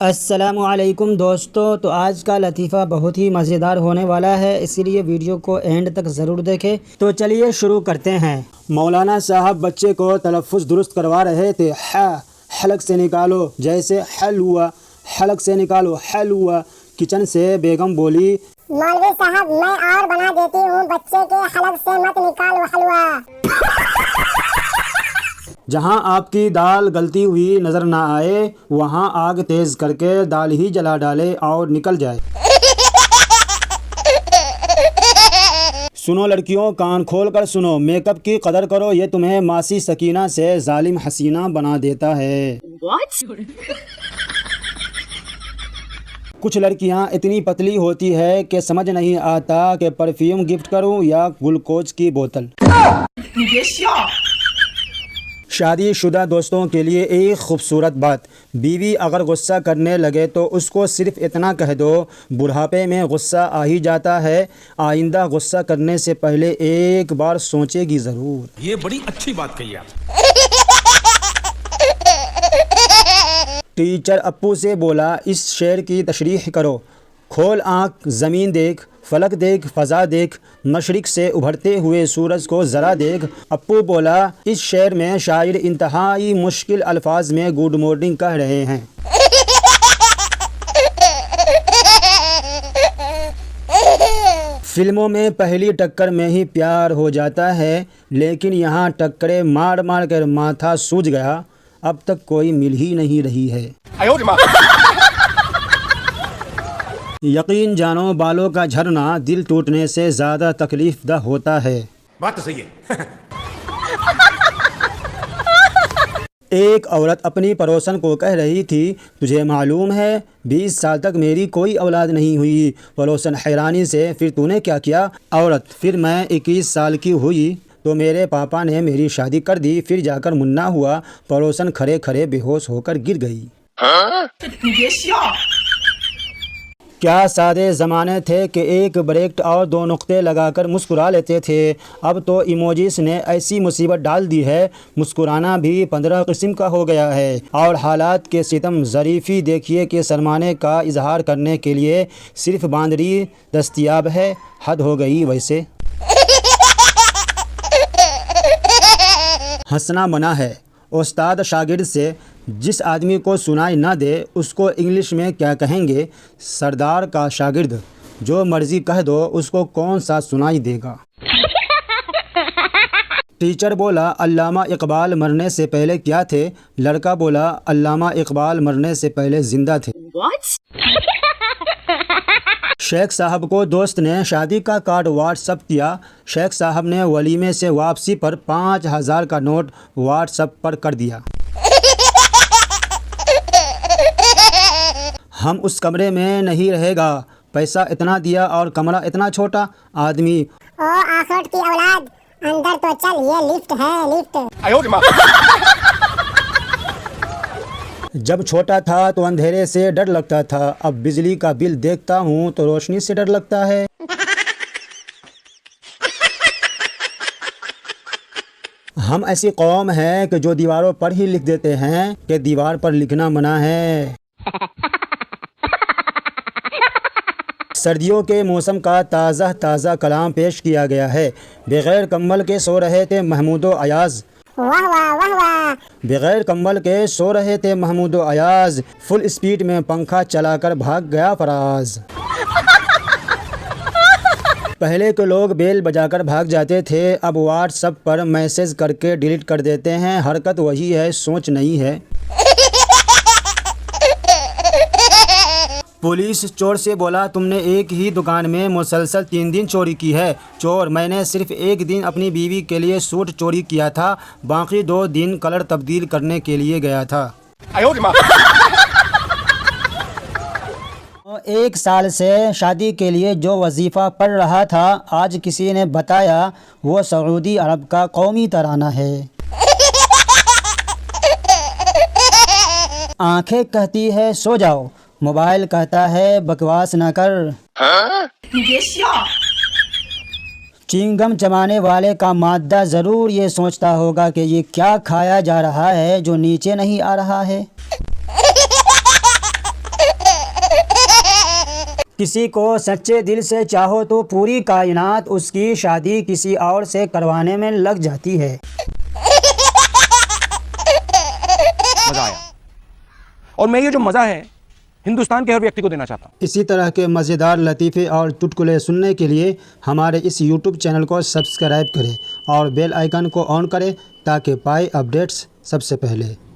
अस्सलामुअलैकुम दोस्तों, तो आज का लतीफ़ा बहुत ही मज़ेदार होने वाला है, इसीलिए वीडियो को एंड तक ज़रूर देखें। तो चलिए शुरू करते हैं। मौलाना साहब बच्चे को तलफ़्फ़ुज़ दुरुस्त करवा रहे थे। हलक से निकालो, जैसे हलवा, हलक से निकालो हलवा। किचन से बेगम बोली, मौलवी साहब मैं और बना देती हूँ, बच्चे के हलक से मत निकालो हलवा। जहाँ आपकी दाल गलती हुई नज़र ना आए, वहाँ आग तेज़ करके दाल ही जला डाले और निकल जाए। सुनो लड़कियों, कान खोल कर सुनो, मेकअप की कदर करो, ये तुम्हें मासी सकीना से जालिम हसीना बना देता है। कुछ लड़कियां इतनी पतली होती है कि समझ नहीं आता कि परफ्यूम गिफ्ट करूं या ग्लूकोज की बोतल। शादीशुदा दोस्तों के लिए एक खूबसूरत बात, बीवी अगर गुस्सा करने लगे तो उसको सिर्फ इतना कह दो, बुढ़ापे में गुस्सा आ ही जाता है, आइंदा गुस्सा करने से पहले एक बार सोचेगी ज़रूर। ये बड़ी अच्छी बात कही आप। टीचर अप्पू से बोला, इस शेर की तशरीह करो। खोल आँख, ज़मीन देख, फलक देख, फ़ज़ा देख, मशरिक़ से उभरते हुए सूरज को ज़रा देख। अप्पू बोला, इस शेर में शायर इंतहाई मुश्किल अल्फाज में गुड मॉर्निंग कह रहे हैं। फिल्मों में पहली टक्कर में ही प्यार हो जाता है, लेकिन यहाँ टक्करें मार मार कर माथा सूज गया, अब तक कोई मिल ही नहीं रही है। यकीन जानो, बालों का झरना दिल टूटने से ज़्यादा तकलीफ़ दह होता है। बात तो सही है। एक औरत अपनी पड़ोसन को कह रही थी, तुझे मालूम है 20 साल तक मेरी कोई औलाद नहीं हुई। पड़ोसन हैरानी से, फिर तूने क्या किया? औरत, फिर मैं 21 साल की हुई तो मेरे पापा ने मेरी शादी कर दी, फिर जाकर मुन्ना हुआ। पड़ोसन खड़े खड़े बेहोश होकर गिर गई। क्या सादे ज़माने थे कि एक ब्रैकेट और 2 नुक्ते लगाकर मुस्कुरा लेते थे। अब तो इमोजीज ने ऐसी मुसीबत डाल दी है, मुस्कुराना भी 15 किस्म का हो गया है। और हालात के सितम ज़रीफ़ी देखिए कि शर्माने का इजहार करने के लिए सिर्फ बांदरी दस्तयाब है। हद हो गई वैसे। हंसना मना है। उस्ताद शागिर्द से, जिस आदमी को सुनाई ना दे उसको इंग्लिश में क्या कहेंगे? सरदार का शागिर्द, जो मर्जी कह दो, उसको कौन सा सुनाई देगा? टीचर बोला, अल्लामा इकबाल मरने से पहले क्या थे? लड़का बोला, अल्लामा इकबाल मरने से पहले जिंदा थे। शेख साहब को दोस्त ने शादी का कार्ड व्हाट्सअप किया। शेख साहब ने वलीमे से वापसी पर 5000 का नोट व्हाट्सअप पर कर दिया। हम उस कमरे में नहीं रहेगा, पैसा इतना दिया और कमरा इतना छोटा। आदमी, ओ आखिरत की औलाद, अंदर तो चल, ये लिफ्ट है, लिफ्ट। जब छोटा था तो अंधेरे से डर लगता था, अब बिजली का बिल देखता हूँ तो रोशनी से डर लगता है। हम ऐसी कौम है कि जो दीवारों पर ही लिख देते हैं कि दीवार पर लिखना मना है। सर्दियों के मौसम का ताज़ा ताज़ा कलाम पेश किया गया है। बगैर कम्बल के सो रहे थे महमूदो अयाज। वाह वाह वाह वाह। बगैर कम्बल के सो रहे थे महमूदो अयाज, फुल स्पीड में पंखा चलाकर भाग गया फराज। पहले के लोग बेल बजाकर भाग जाते थे, अब व्हाट्सएप पर मैसेज करके डिलीट कर देते हैं। हरकत वही है, सोच नहीं है। पुलिस चोर से बोला, तुमने एक ही दुकान में मुसलसल 3 दिन चोरी की है। चोर, मैंने सिर्फ एक दिन अपनी बीवी के लिए सूट चोरी किया था, बाकी 2 दिन कलर तब्दील करने के लिए गया था। 1 साल से शादी के लिए जो वजीफ़ा पढ़ रहा था, आज किसी ने बताया वो सऊदी अरब का कौमी तराना है। आंखें कहती है सो जाओ, मोबाइल कहता है बकवास ना कर। चिंगम चबाने वाले का मादा ज़रूर ये सोचता होगा कि ये क्या खाया जा रहा है जो नीचे नहीं आ रहा है। किसी को सच्चे दिल से चाहो तो पूरी कायनात उसकी शादी किसी और से करवाने में लग जाती है। मजा आया और मैं ये जो मजा है हिंदुस्तान के हर व्यक्ति को देना चाहता हूँ। इसी तरह के मज़ेदार लतीफ़े और चुटकुले सुनने के लिए हमारे इस YouTube चैनल को सब्सक्राइब करें और बेल आइकन को ऑन करें ताकि पाए अपडेट्स सबसे पहले।